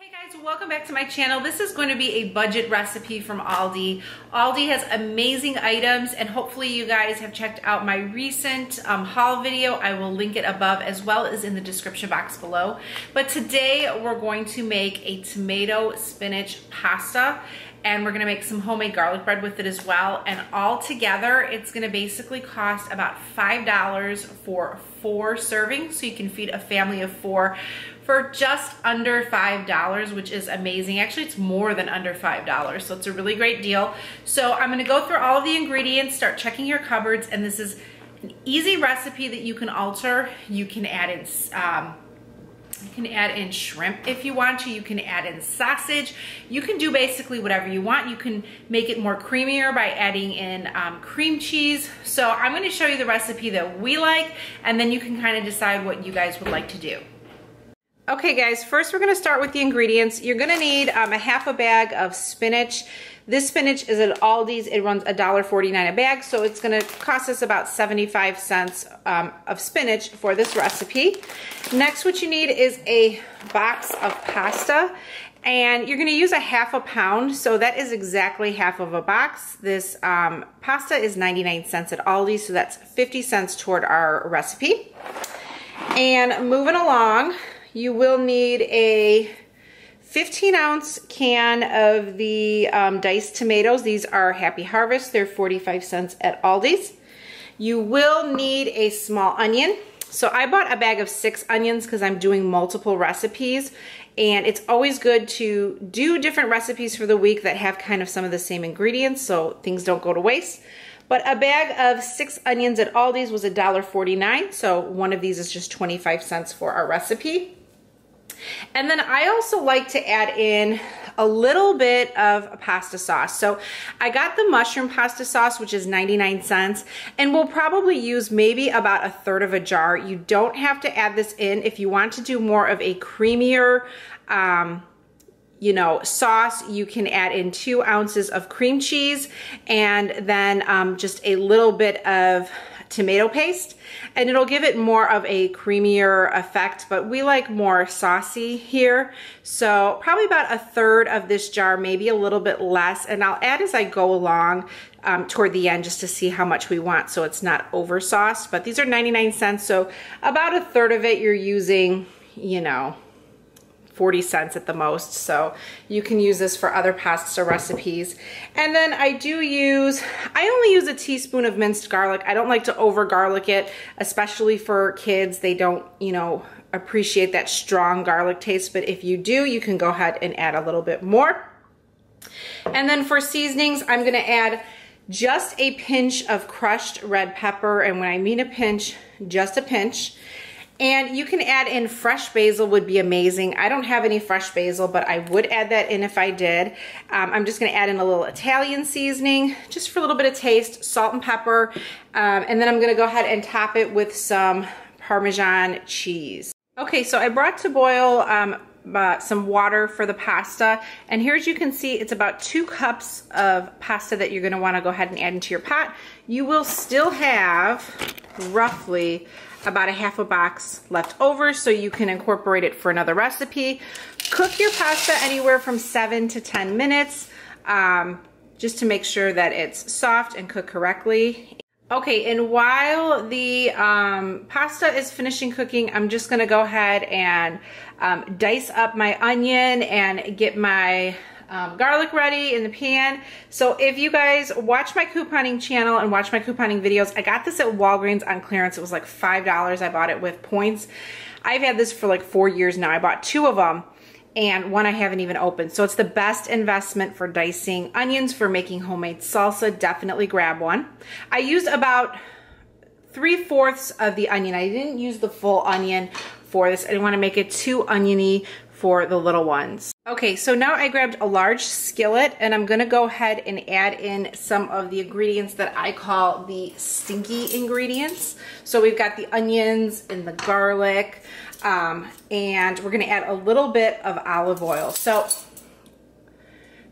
Hey guys, welcome back to my channel. This is going to be a budget recipe from Aldi. Aldi has amazing items, and hopefully you guys have checked out my recent haul video. I will link it above as well as in the description box below. But today we're going to make a tomato spinach pasta, and we're gonna make some homemade garlic bread with it as well. And all together, it's gonna basically cost about $5 for 4 servings. So you can feed a family of 4 for just under $5, which is amazing. Actually, it's more than under $5, so it's a really great deal. So I'm gonna go through all of the ingredients, start checking your cupboards, and this is an easy recipe that you can alter. You can add in shrimp if you want to. You can add in sausage. You can do basically whatever you want. You can make it more creamier by adding in cream cheese. So I'm going to show you the recipe that we like, and then you can kind of decide what you guys would like to do. Okay guys, first we're going to start with the ingredients. You're going to need a half a bag of spinach. This spinach is at Aldi's. It runs $1.49 a bag, so it's going to cost us about 75 cents of spinach for this recipe. Next, what you need is a box of pasta, and you're going to use a half a pound, so that is exactly half of a box. This pasta is 99 cents at Aldi, so that's 50 cents toward our recipe. And moving along, you will need a 15-ounce can of the diced tomatoes. These are Happy Harvest. They're 45 cents at Aldi's. You will need a small onion. So I bought a bag of 6 onions because I'm doing multiple recipes, and it's always good to do different recipes for the week that have kind of some of the same ingredients so things don't go to waste. But a bag of 6 onions at Aldi's was $1.49, so one of these is just 25 cents for our recipe. And then I also like to add in a little bit of pasta sauce. So I got the mushroom pasta sauce, which is 99 cents, and we'll probably use maybe about 1/3 of a jar. You don't have to add this in. If you want to do more of a creamier, sauce, you can add in 2 ounces of cream cheese and then just a little bit of tomato paste, and it'll give it more of a creamier effect, but we like more saucy here. So probably about 1/3 of this jar, maybe a little bit less, and I'll add as I go along toward the end just to see how much we want so it's not over sauced. But these are 99 cents, so about 1/3 of it you're using, 40 cents at the most, so you can use this for other pasta recipes. And then I only use a teaspoon of minced garlic. I don't like to over garlic it, especially for kids. They don't, appreciate that strong garlic taste, but if you do, you can go ahead and add a little bit more. And then for seasonings, I'm gonna add just a pinch of crushed red pepper, and when I mean a pinch, just a pinch. And you can add in fresh basil, would be amazing. I don't have any fresh basil, but I would add that in if I did. I'm just gonna add in a little Italian seasoning, just for a little bit of taste, salt and pepper. And then I'm gonna go ahead and top it with some Parmesan cheese. Okay, so I brought to boil some water for the pasta. And here, as you can see, it's about 2 cups of pasta that you're gonna wanna go ahead and add into your pot. You will still have roughly about a half a box left over, so you can incorporate it for another recipe. Cook your pasta anywhere from 7 to 10 minutes, just to make sure that it's soft and cooked correctly. Okay, and while the pasta is finishing cooking, I'm just gonna go ahead and dice up my onion and get my garlic ready in the pan. So if you guys watch my couponing channel and watch my couponing videos, I got this at Walgreens on clearance. It was like $5. I bought it with points. I've had this for like 4 years now. I bought 2 of them, and one I haven't even opened. So it's the best investment for dicing onions for making homemade salsa. Definitely grab one. I used about 3/4 of the onion. I didn't use the full onion for this. I didn't want to make it too oniony for the little ones. Okay, so now I grabbed a large skillet, and I'm gonna go ahead and add in some of the ingredients that I call the stinky ingredients. So we've got the onions and the garlic, and we're gonna add a little bit of olive oil. So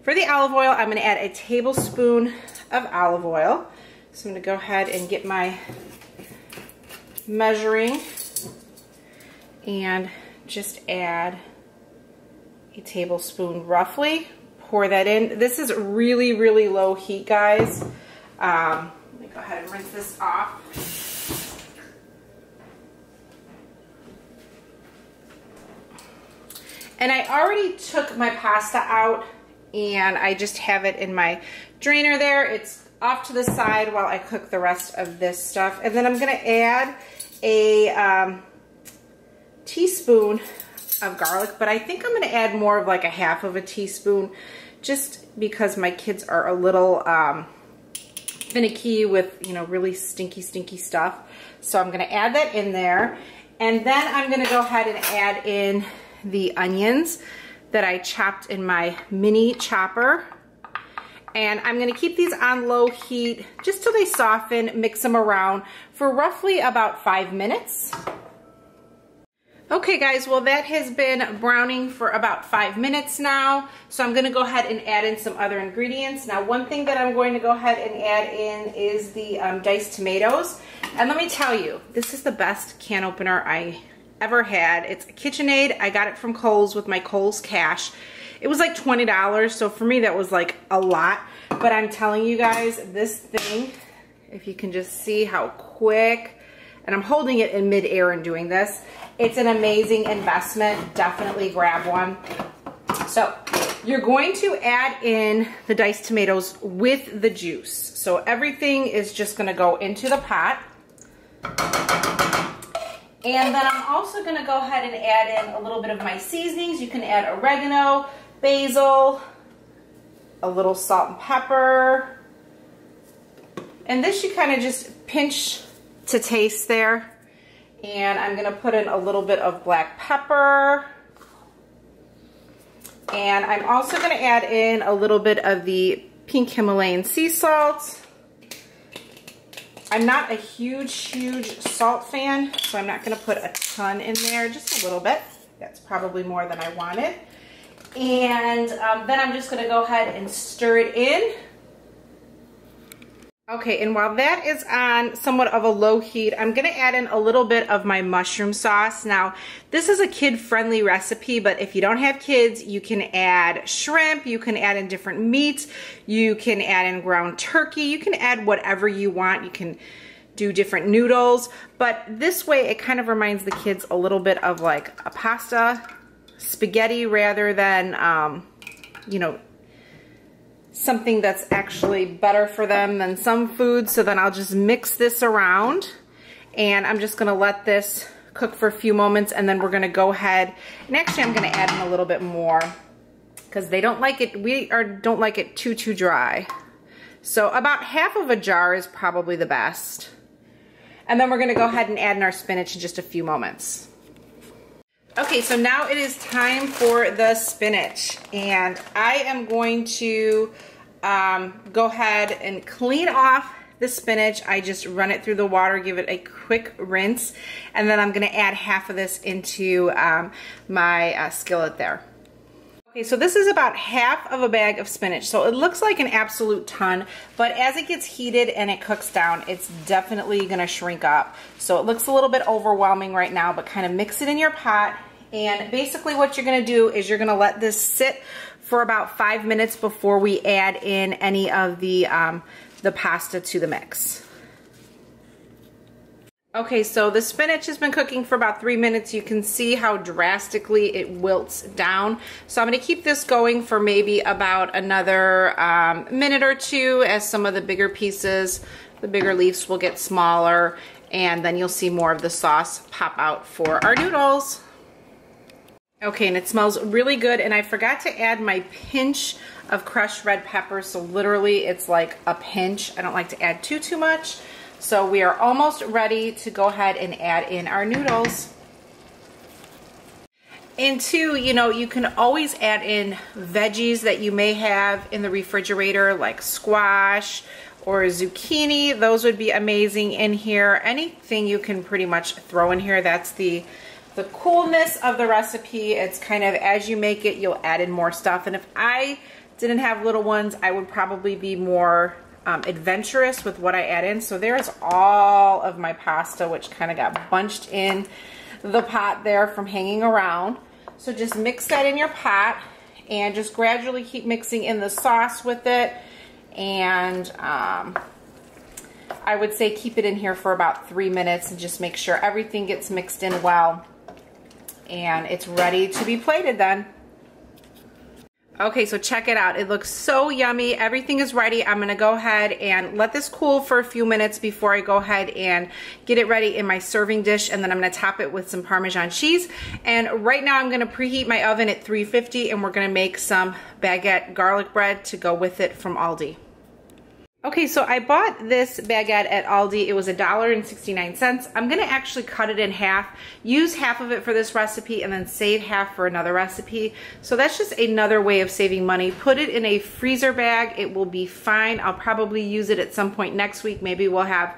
for the olive oil, I'm gonna add a tablespoon of olive oil. So I'm gonna go ahead and get my measuring and just add a tablespoon roughly. Pour that in. This is really, really low heat, guys. Let me go ahead and rinse this off. And I already took my pasta out and I just have it in my drainer there. It's off to the side while I cook the rest of this stuff. And then I'm gonna add a teaspoon of garlic, but I think I'm gonna add more of like a half of a teaspoon just because my kids are a little finicky with, you know, really stinky stuff. So I'm gonna add that in there. And then I'm gonna go ahead and add in the onions that I chopped in my mini chopper. And I'm gonna keep these on low heat just till they soften, mix them around for roughly about 5 minutes. Okay guys, well that has been browning for about 5 minutes now. So I'm gonna go ahead and add in some other ingredients. Now one thing that I'm going to go ahead and add in is the diced tomatoes. And let me tell you, this is the best can opener I ever had. It's a KitchenAid. I got it from Kohl's with my Kohl's cash. It was like $20, so for me that was like a lot. But I'm telling you guys, this thing, if you can just see how quick, and I'm holding it in midair and doing this, it's an amazing investment. Definitely grab one. So you're going to add in the diced tomatoes with the juice. So everything is just gonna go into the pot. And then I'm also gonna go ahead and add in a little bit of my seasonings. You can add oregano, basil, a little salt and pepper. And this you kind of just pinch to taste there. And I'm gonna put in a little bit of black pepper. And I'm also gonna add in a little bit of the pink Himalayan sea salt. I'm not a huge salt fan, so I'm not gonna put a ton in there, just a little bit. That's probably more than I wanted. And then I'm just gonna go ahead and stir it in. Okay, and while that is on somewhat of a low heat, I'm gonna add in a little bit of my mushroom sauce. Now, this is a kid-friendly recipe, but if you don't have kids, you can add shrimp, you can add in different meats, you can add in ground turkey, you can add whatever you want. You can do different noodles, but this way it kind of reminds the kids a little bit of like a pasta, spaghetti, rather than, you know, something that's actually better for them than some foods. So then I'll just mix this around and I'm just gonna let this cook for a few moments, and then we're gonna go ahead and actually I'm gonna add in a little bit more because they don't like it, don't like it too dry. So about half of a jar is probably the best. And then we're gonna go ahead and add in our spinach in just a few moments. Okay, so now it is time for the spinach, and I am going to go ahead and clean off the spinach. I just run it through the water, give it a quick rinse, and then I'm gonna add half of this into my skillet there. Okay, so this is about half of a bag of spinach. So it looks like an absolute ton, but as it gets heated and it cooks down, it's definitely gonna shrink up. So it looks a little bit overwhelming right now, but kind of mix it in your pot. And basically what you're gonna do is you're gonna let this sit for about 5 minutes before we add in any of the pasta to the mix. Okay, so the spinach has been cooking for about 3 minutes. You can see how drastically it wilts down. So I'm gonna keep this going for maybe about another minute or two as some of the bigger pieces, the bigger leaves will get smaller, and then you'll see more of the sauce pop out for our noodles. Okay, and it smells really good, and I forgot to add my pinch of crushed red pepper, so literally it's like a pinch. I don't like to add too much. So we are almost ready to go ahead and add in our noodles. And two, you know, you can always add in veggies that you may have in the refrigerator, like squash or zucchini. Those would be amazing in here. Anything you can pretty much throw in here. That's the coolness of the recipe. It's kind of as you make it, you'll add in more stuff. And if I didn't have little ones, I would probably be more adventurous with what I add in. So there's all of my pasta, which kind of got bunched in the pot there from hanging around. So just mix that in your pot and just gradually keep mixing in the sauce with it. And I would say keep it in here for about 3 minutes and just make sure everything gets mixed in well. And it's ready to be plated then. Okay, so check it out. It looks so yummy. Everything is ready. I'm gonna go ahead and let this cool for a few minutes before I go ahead and get it ready in my serving dish, and then I'm gonna top it with some Parmesan cheese. And right now I'm gonna preheat my oven at 350, and we're gonna make some baguette garlic bread to go with it from Aldi. Okay, so I bought this baguette at Aldi. It was $1.69. I'm gonna actually cut it in half, use half of it for this recipe, and then save half for another recipe. So that's just another way of saving money. Put it in a freezer bag. It will be fine. I'll probably use it at some point next week. Maybe we'll have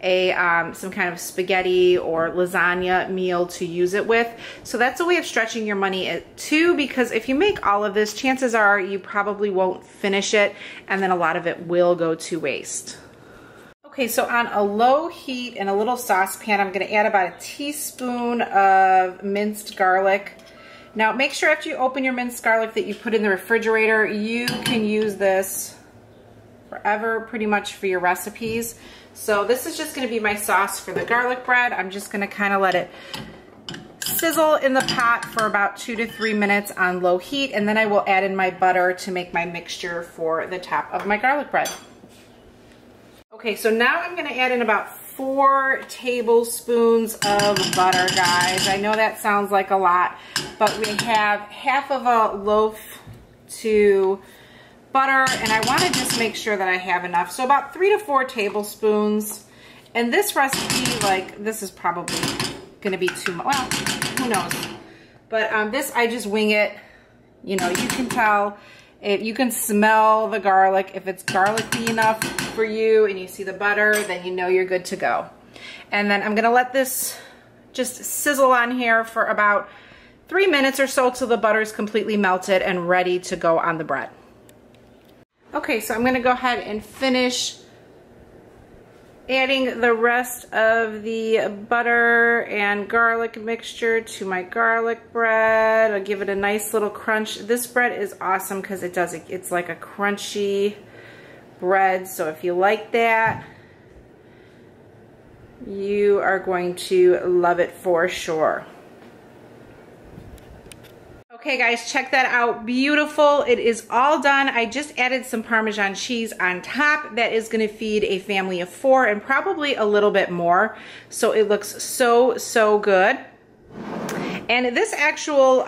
a some kind of spaghetti or lasagna meal to use it with. So that's a way of stretching your money too, because if you make all of this, chances are you probably won't finish it, and then a lot of it will go to waste. Okay, so on a low heat in a little saucepan, I'm gonna add about a teaspoon of minced garlic. Now make sure after you open your minced garlic that you put in the refrigerator. You can use this forever pretty much for your recipes. So this is just gonna be my sauce for the garlic bread. I'm just gonna kind of let it sizzle in the pot for about 2 to 3 minutes on low heat, and then I will add in my butter to make my mixture for the top of my garlic bread. Okay, so now I'm gonna add in about 4 tablespoons of butter, guys. I know that sounds like a lot, but we have half of a loaf to butter, and I want to just make sure that I have enough. So about 3 to 4 tablespoons. And this recipe, like, this is probably gonna be too much. Well, who knows? But this, I just wing it. You know, you can tell, if you can smell the garlic. If it's garlicky enough for you and you see the butter, then you know you're good to go. And then I'm gonna let this just sizzle on here for about 3 minutes or so till the butter is completely melted and ready to go on the bread. Okay, so I'm gonna go ahead and finish adding the rest of the butter and garlic mixture to my garlic bread. I'll give it a nice little crunch. This bread is awesome because it's like a crunchy bread. So if you like that, you are going to love it for sure. Okay guys, check that out. Beautiful. It is all done. I just added some Parmesan cheese on top. That is going to feed a family of 4 and probably a little bit more. So it looks so, so good. And this actual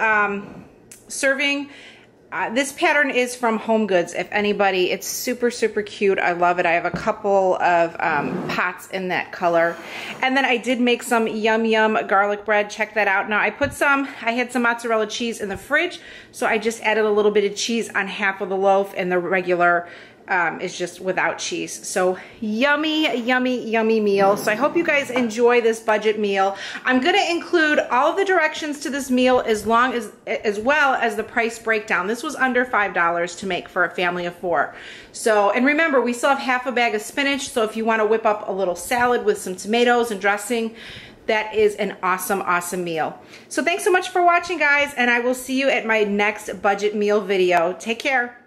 serving, this pattern is from Home Goods. If anybody, it's super, super cute. I love it. I have a couple of pots in that color. And then I did make some yum yum garlic bread. Check that out. Now I had some mozzarella cheese in the fridge, so I just added a little bit of cheese on half of the loaf, and the regular is just without cheese. So yummy, yummy, yummy meal. So I hope you guys enjoy this budget meal. I'm gonna include all of the directions to this meal as well as the price breakdown. This was under $5 to make for a family of 4. So, and remember, we still have half a bag of spinach, so if you wanna whip up a little salad with some tomatoes and dressing, that is an awesome, awesome meal. So thanks so much for watching, guys, and I will see you at my next budget meal video. Take care.